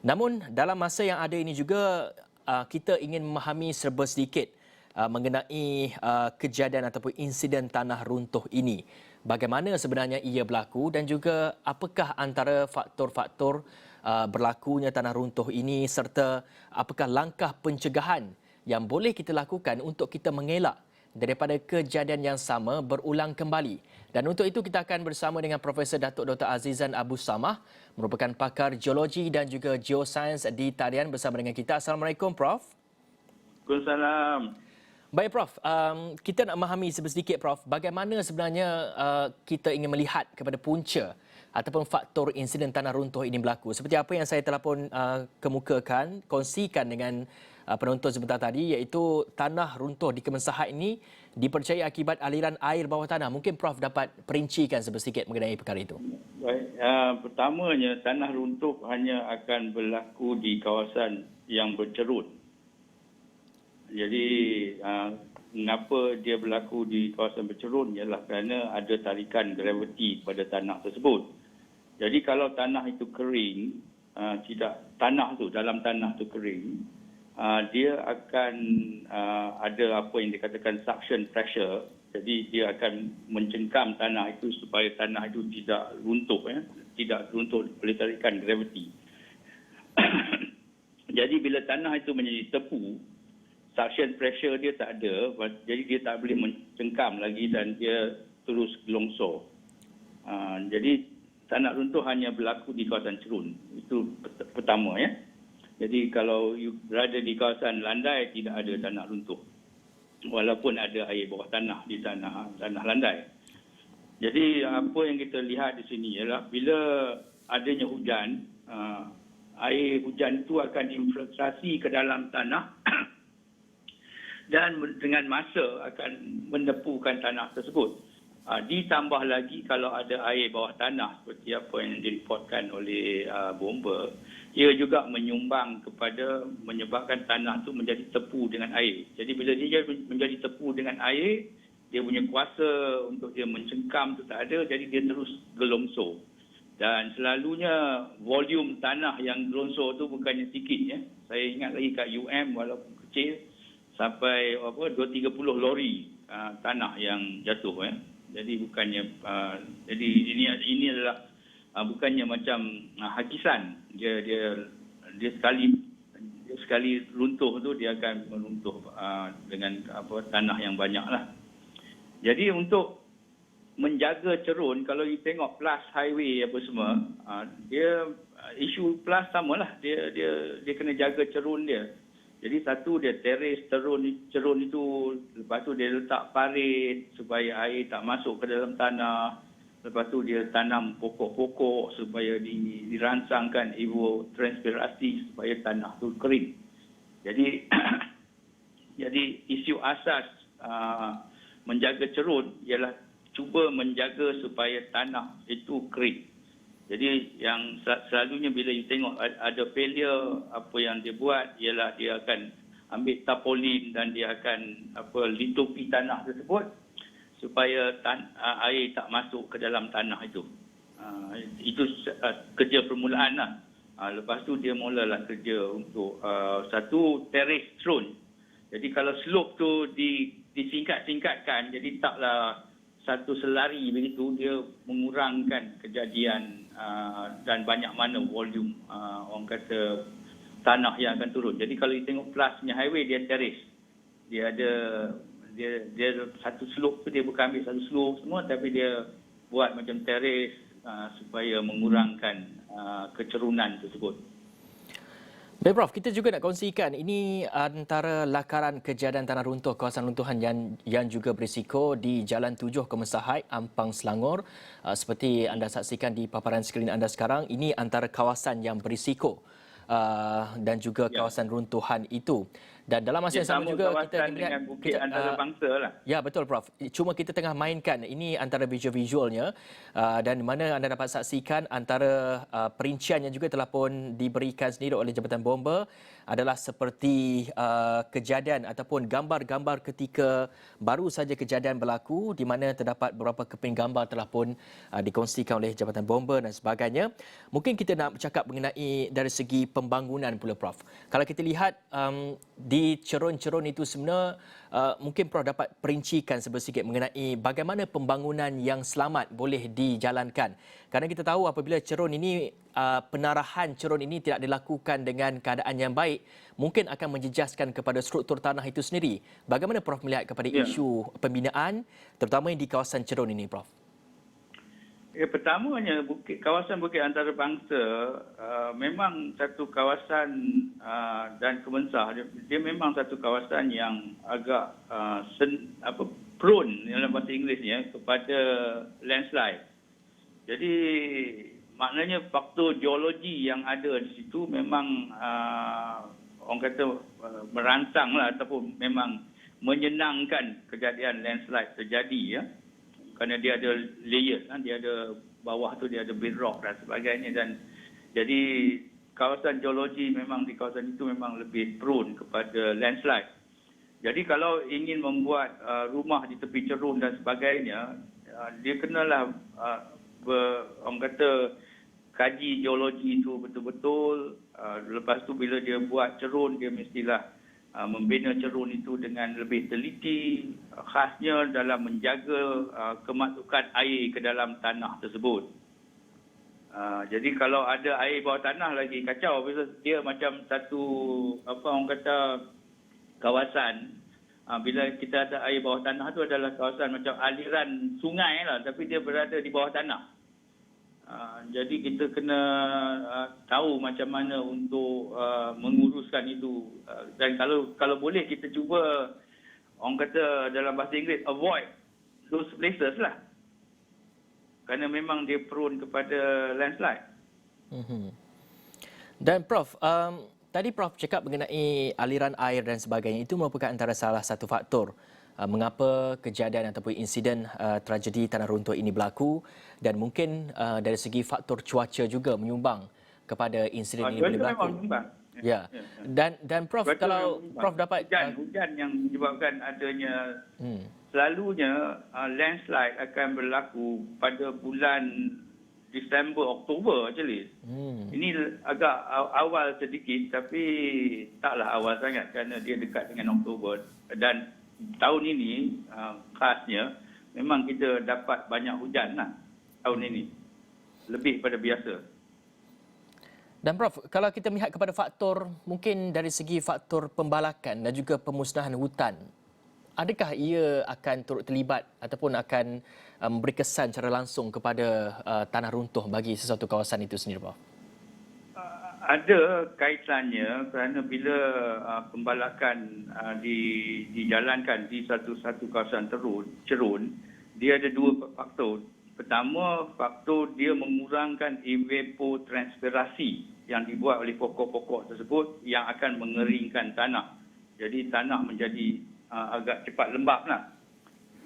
Namun dalam masa yang ada ini juga kita ingin memahami serba sedikit mengenai kejadian ataupun insiden tanah runtuh ini. Bagaimana sebenarnya ia berlaku dan juga apakah antara faktor-faktor berlakunya tanah runtuh ini serta apakah langkah pencegahan yang boleh kita lakukan untuk kita mengelak daripada kejadian yang sama berulang kembali. Dan untuk itu kita akan bersama dengan Profesor Datuk Dr. Azizan Abu Samah, merupakan pakar geologi dan juga geosains di talian bersama dengan kita. Assalamualaikum Prof. Waalaikumsalam. Baik Prof, kita nak memahami sedikit Prof, bagaimana sebenarnya kita ingin melihat kepada punca ataupun faktor insiden tanah runtuh ini berlaku. Seperti apa yang saya telah pun kemukakan, kongsikan dengan penonton sebentar tadi, iaitu tanah runtuh di Kemensahat ini dipercayai akibat aliran air bawah tanah. Mungkin Prof dapat perincikan sedikit mengenai perkara itu. Baik, pertamanya tanah runtuh hanya akan berlaku di kawasan yang bercerun. Jadi mengapa dia berlaku di kawasan bercerun ialah kerana ada tarikan graviti pada tanah tersebut. Jadi kalau tanah itu kering, dalam tanah itu kering, dia akan ada apa yang dikatakan suction pressure. Jadi dia akan mencengkam tanah itu supaya tanah itu tidak runtuh, tidak runtuh oleh tarikan graviti. Jadi bila tanah itu menjadi tepu, suction pressure dia tak ada, jadi dia tak boleh mencengkam lagi dan dia terus longsor. Jadi tanah runtuh hanya berlaku di kawasan cerun. Itu pertama ya. Jadi kalau berada di kawasan landai tidak ada tanah runtuh. Walaupun ada air bawah tanah di tanah landai. Jadi apa yang kita lihat di sini ialah bila adanya hujan, air hujan itu akan infiltrasi ke dalam tanah dan dengan masa akan menepukan tanah tersebut. Ditambah lagi kalau ada air bawah tanah seperti apa yang direportkan oleh bomba, ia juga menyebabkan tanah itu menjadi tepu dengan air. Jadi bila dia menjadi tepu dengan air, dia punya kuasa untuk dia mencengkam itu tak ada, jadi dia terus gelongsor. Dan selalunya volume tanah yang gelongsor itu bukannya sikit ya. Saya ingat lagi kat UM walaupun kecil, sampai 2-30 lori tanah yang jatuh ya. Jadi bukannya jadi ini adalah bukannya macam hakisan. Dia sekali runtuh tu dia akan meruntuh dengan tanah yang banyaklah. Jadi untuk menjaga cerun, kalau you tengok plus highway apa semua, dia isu plus samalah. Dia kena jaga cerun dia. Jadi satu dia teres cerun itu, lepas tu dia letak parit supaya air tak masuk ke dalam tanah. Lepas tu dia tanam pokok-pokok supaya dirangsangkan evapotranspirasi supaya tanah tu kering. Jadi jadi isu asas menjaga cerun ialah cuba menjaga supaya tanah itu kering. Jadi yang selalunya bila you tengok ada failure, apa yang dia buat ialah dia akan ambil tarpaulin dan dia akan litupi tanah tersebut supaya air tak masuk ke dalam tanah itu. Itu kerja permulaan lah. Lepas tu dia mulalah kerja untuk satu terrace cerun. Jadi kalau slope tu disingkat-singkatkan, jadi taklah satu selari begitu, dia mengurangkan kejadian dan banyak mana volume orang kata tanah yang akan turun. Jadi kalau kita tengok plusnya highway, dia terrace. Dia ada dia satu slope tu dia bukan ambil satu slope semua, tapi dia buat macam terrace supaya mengurangkan kecerunan tersebut. Baik Prof, kita juga nak kongsikan ini antara lakaran kejadian tanah runtuh kawasan runtuhan yang juga berisiko di Jalan 7 Kemensahat, Ampang, Selangor. Seperti anda saksikan di paparan skrin anda sekarang, ini antara kawasan yang berisiko dan juga kawasan runtuhan itu. Dan dalam masa Dia yang sama sama juga kita kawasan ingin melihat dengan bukit antarabangsa lah. ya, betul Prof. Cuma kita tengah mainkan ini antara visual-visualnya dan mana anda dapat saksikan antara perincian yang juga telah pun diberikan sendiri oleh Jabatan Bomba adalah seperti kejadian ataupun gambar-gambar ketika baru saja kejadian berlaku di mana terdapat beberapa keping gambar telah pun dikongsikan oleh Jabatan Bomba dan sebagainya. Mungkin kita nak bercakap mengenai dari segi pembangunan pula Prof. Kalau kita lihat di cerun-cerun itu sebenarnya mungkin Prof dapat perincikan sedikit mengenai bagaimana pembangunan yang selamat boleh dijalankan. Kerana kita tahu apabila cerun ini, penarahan cerun ini tidak dilakukan dengan keadaan yang baik, mungkin akan menjejaskan kepada struktur tanah itu sendiri. Bagaimana Prof melihat kepada isu pembinaan, terutama di kawasan cerun ini Prof? Pertamanya kawasan Bukit Antarabangsa memang satu kawasan dan Kemensah dia memang satu kawasan yang agak prone dalam bahasa Inggerisnya kepada landslide. Jadi maknanya faktor geologi yang ada di situ memang orang kata merangsanglah ataupun memang menyenangkan kejadian landslide terjadi ya. Kerana dia ada layer, dia ada bawah tu dia ada bedrock dan sebagainya dan jadi kawasan geologi memang di kawasan itu memang lebih prone kepada landslide. Jadi kalau ingin membuat rumah di tepi cerun dan sebagainya, dia kenalah orang kata kaji geologi itu betul-betul. Lepas tu bila dia buat cerun dia mestilah membina cerun itu dengan lebih teliti, khasnya dalam menjaga kemasukan air ke dalam tanah tersebut. Jadi kalau ada air bawah tanah lagi kacau, dia macam satu orang kata kawasan. Bila kita ada air bawah tanah tu adalah kawasan macam aliran sungai lah, tapi dia berada di bawah tanah. Jadi kita kena tahu macam mana untuk menguruskan itu dan kalau boleh kita cuba orang kata dalam bahasa Inggeris avoid those places lah kerana memang dia prone kepada landslide. Dan Prof, tadi Prof cakap mengenai aliran air dan sebagainya, itu merupakan antara salah satu faktor mengapa kejadian ataupun insiden tragedi tanah runtuh ini berlaku dan mungkin dari segi faktor cuaca juga menyumbang kepada insiden ini boleh berlaku. Ya. Dan Prof cuaca kalau Prof dapat hujan yang menyebabkan adanya selalunya landslide akan berlaku pada bulan Disember, Oktober actually. Ini agak awal sedikit tapi taklah awal sangat kerana dia dekat dengan Oktober dan tahun ini khasnya memang kita dapat banyak hujan lah tahun ini lebih pada biasa. Dan Prof, kalau kita melihat kepada faktor mungkin dari segi faktor pembalakan dan juga pemusnahan hutan, adakah ia akan turut terlibat ataupun akan memberi kesan secara langsung kepada tanah runtuh bagi sesuatu kawasan itu sendiri Prof? Ada kaitannya kerana bila pembalakan dijalankan di satu kawasan cerun, dia ada dua faktor. Pertama, faktor dia mengurangkan evapotranspirasi yang dibuat oleh pokok-pokok tersebut yang akan mengeringkan tanah. Jadi tanah menjadi agak cepat lembap lah.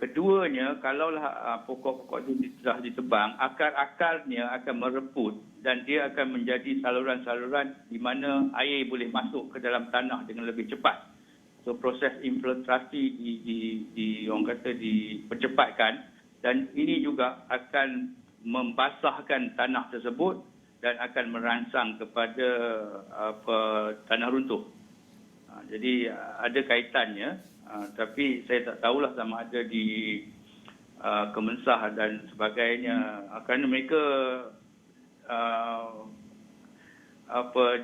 Keduanya, kalaulah pokok-pokok itu telah ditebang, akar-akarnya akan mereput dan dia akan menjadi saluran-saluran di mana air boleh masuk ke dalam tanah dengan lebih cepat. So proses infiltrasi orang kata dipercepatkan dan ini juga akan membasahkan tanah tersebut dan akan merangsang kepada tanah runtuh. Jadi ada kaitannya. Tapi saya tak tahulah sama ada di Kemensah dan sebagainya kerana mereka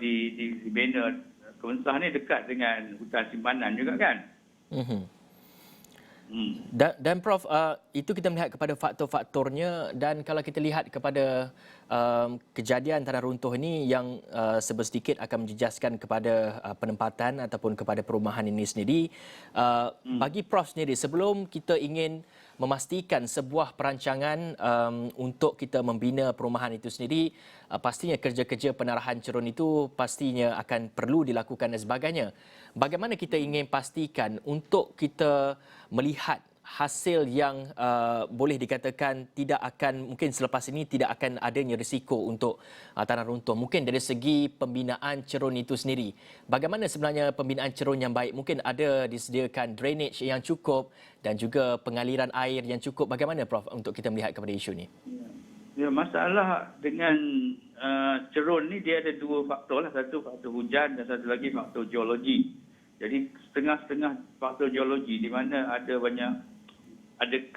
dibina Kemensah ni dekat dengan hutan simpanan juga kan. Dan Prof, itu kita melihat kepada faktor-faktornya dan kalau kita lihat kepada kejadian tanah runtuh ini yang sedikit akan menjejaskan kepada penempatan ataupun kepada perumahan ini sendiri. Bagi Prof sendiri, sebelum kita ingin memastikan sebuah perancangan untuk kita membina perumahan itu sendiri, pastinya kerja-kerja penarahan cerun itu pastinya akan perlu dilakukan dan sebagainya. Bagaimana kita ingin pastikan untuk kita melihat hasil yang boleh dikatakan tidak akan, mungkin selepas ini tidak akan adanya risiko untuk tanah runtuh. Mungkin dari segi pembinaan cerun itu sendiri. Bagaimana sebenarnya pembinaan cerun yang baik? Mungkin ada disediakan drainage yang cukup dan juga pengaliran air yang cukup. Bagaimana Prof untuk kita melihat kepada isu ini? Ya, masalah dengan cerun ni dia ada dua faktor lah. Satu faktor hujan dan satu lagi faktor geologi. Jadi setengah-setengah faktor geologi di mana ada banyak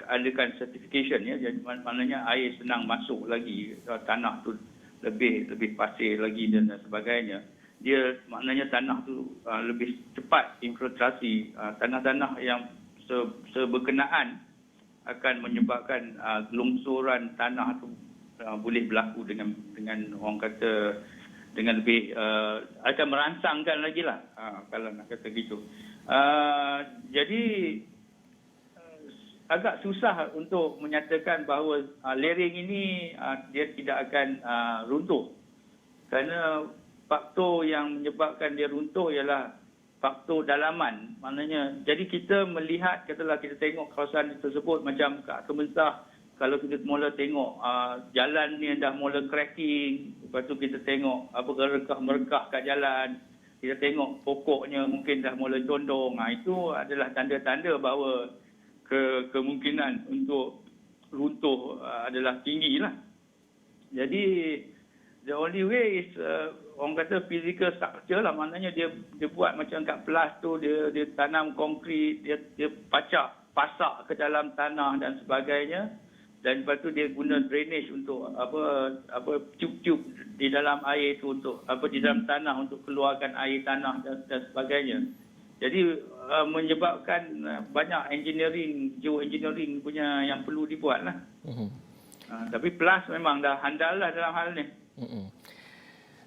adakan certification ya, jadi maknanya air senang masuk lagi, tanah tu lebih pasir lagi dan sebagainya. Dia maknanya tanah tu lebih cepat infiltrasi, tanah-tanah yang seberkenaan akan menyebabkan gelongsoran tanah tu boleh berlaku dengan orang kata dengan lebih akan merangsangkan lagi lah, kalau nak kata gitu. Jadi agak susah untuk menyatakan bahawa lereng ini dia tidak akan runtuh. Kerana faktor yang menyebabkan dia runtuh ialah faktor dalaman. Maknanya, jadi kita melihat, katalah kita tengok kawasan tersebut macam kat Kemensah, kalau kita mula tengok jalan ni dah mula cracking, lepas tu kita tengok merekah kat jalan, kita tengok pokoknya mungkin dah mula condong. Itu adalah tanda-tanda bahawa kemungkinan untuk runtuh adalah tinggi lah. Jadi the only way is orang kata physical structure lah, maknanya dia buat macam kat Pelas tu, dia tanam konkrit, dia pasak ke dalam tanah dan sebagainya, dan lepas tu dia guna drainage untuk tube-tube di dalam air tu, untuk di dalam tanah untuk keluarkan air tanah dan sebagainya. Jadi menyebabkan banyak geoengineering punya yang perlu dibuat lah. Tapi Pelas memang dah handal lah dalam hal ni.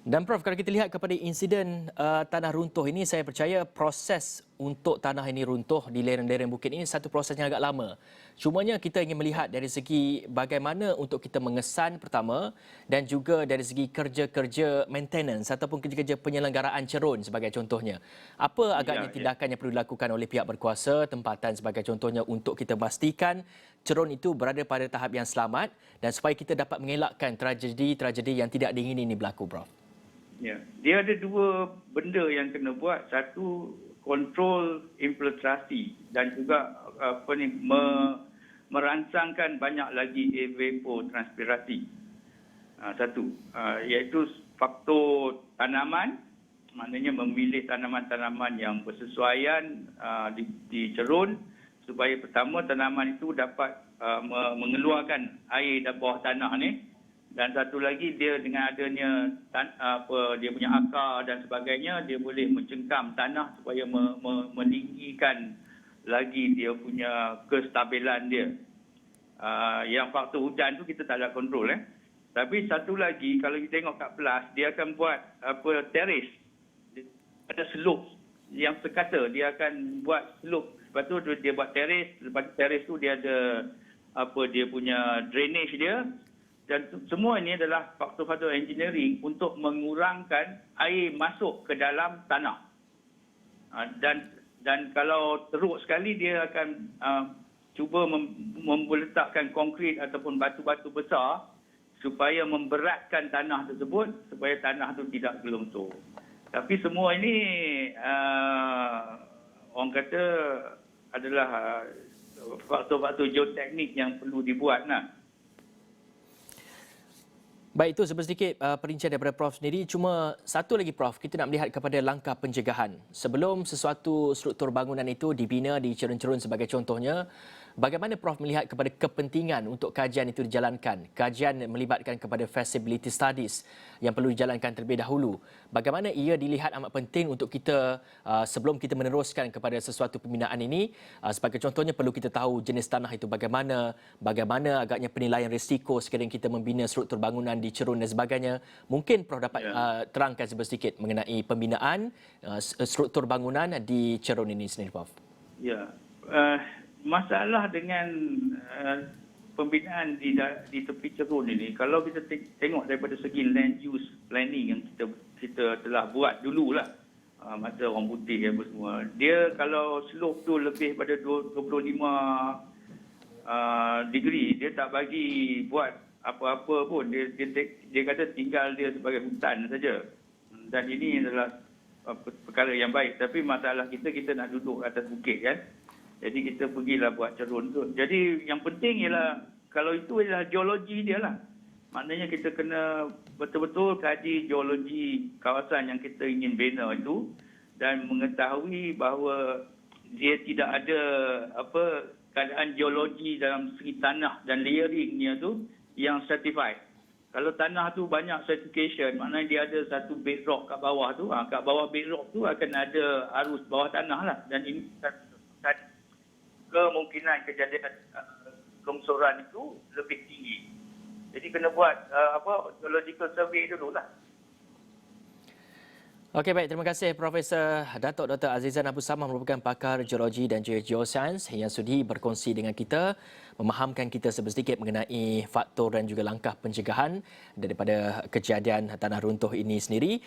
Dan Prof, kalau kita lihat kepada insiden tanah runtuh ini, saya percaya proses untuk tanah ini runtuh di lereng-lereng bukit ini satu proses yang agak lama. Cumanya kita ingin melihat dari segi bagaimana untuk kita mengesan pertama, dan juga dari segi kerja-kerja maintenance ataupun kerja-kerja penyelenggaraan cerun sebagai contohnya. Apa agaknya tindakan yang perlu dilakukan oleh pihak berkuasa tempatan sebagai contohnya untuk kita pastikan cerun itu berada pada tahap yang selamat dan supaya kita dapat mengelakkan tragedi-tragedi yang tidak diingini ini berlaku, Prof? Ya, dia ada dua benda yang kena buat. Satu, kontrol infiltrasi dan juga merangsangkan banyak lagi evapotranspirasi. Satu, iaitu faktor tanaman, maknanya memilih tanaman-tanaman yang bersesuaian di cerun supaya pertama tanaman itu dapat mengeluarkan air dari bawah tanah ni. Dan satu lagi, dia dengan adanya dia punya akar dan sebagainya, dia boleh mencengkam tanah supaya meninggikan lagi dia punya kestabilan dia. Yang faktor hujan tu kita tak ada kontrol. Tapi satu lagi, kalau kita tengok kat Pelas, dia akan buat terrace. Ada slope yang sekata, dia akan buat slope. Lepas tu dia buat terrace, lepas terrace tu dia ada dia punya drainage dia. Dan semua ini adalah faktor-faktor engineering untuk mengurangkan air masuk ke dalam tanah. Dan kalau teruk sekali, dia akan cuba meletakkan konkrit ataupun batu-batu besar supaya memberatkan tanah tersebut, supaya tanah itu tidak gelongsor. Tapi semua ini orang kata adalah faktor-faktor geoteknik yang perlu dibuat lah. Baik, itu sedikit perincian daripada Prof sendiri. Cuma satu lagi Prof, kita nak melihat kepada langkah pencegahan. Sebelum sesuatu struktur bangunan itu dibina di cerun-cerun sebagai contohnya, bagaimana Prof melihat kepada kepentingan untuk kajian itu dijalankan? Kajian melibatkan kepada feasibility studies yang perlu dijalankan terlebih dahulu. Bagaimana ia dilihat amat penting untuk kita sebelum kita meneruskan kepada sesuatu pembinaan ini? Sebagai contohnya, perlu kita tahu jenis tanah itu bagaimana agaknya penilaian risiko sekiranya kita membina struktur bangunan di cerun dan sebagainya. Mungkin Prof dapat terangkan sedikit mengenai pembinaan struktur bangunan di cerun ini sendiri, Prof. Ya. masalah dengan pembinaan di tepi cerun ini, kalau kita tengok daripada segi land use planning yang kita telah buat dululah, masa orang putih apa semua, dia kalau slope tu lebih pada 25 degree, dia tak bagi buat apa-apa pun. Dia kata tinggal dia sebagai hutan saja. Dan ini adalah perkara yang baik. Tapi masalah kita nak duduk atas bukit kan. Jadi kita pergilah buat cerun tu. Jadi yang penting ialah, kalau itu adalah geologi dia lah. Maknanya kita kena betul-betul kaji geologi kawasan yang kita ingin bina itu dan mengetahui bahawa dia tidak ada keadaan geologi dalam segi tanah dan layering-nya tu yang certified. Kalau tanah tu banyak certification, maknanya dia ada satu bedrock kat bawah tu. Kat bawah bedrock tu akan ada arus bawah tanah lah. Dan ini kemungkinan kejadian kelongsoran itu lebih tinggi. Jadi kena buat geological survey dulu lah. Okey, baik. Terima kasih Profesor Datuk Dr. Azizan Abu Samah, merupakan pakar geologi dan juga geosains yang sudi berkongsi dengan kita, memahamkan kita sedikit mengenai faktor dan juga langkah pencegahan daripada kejadian tanah runtuh ini sendiri.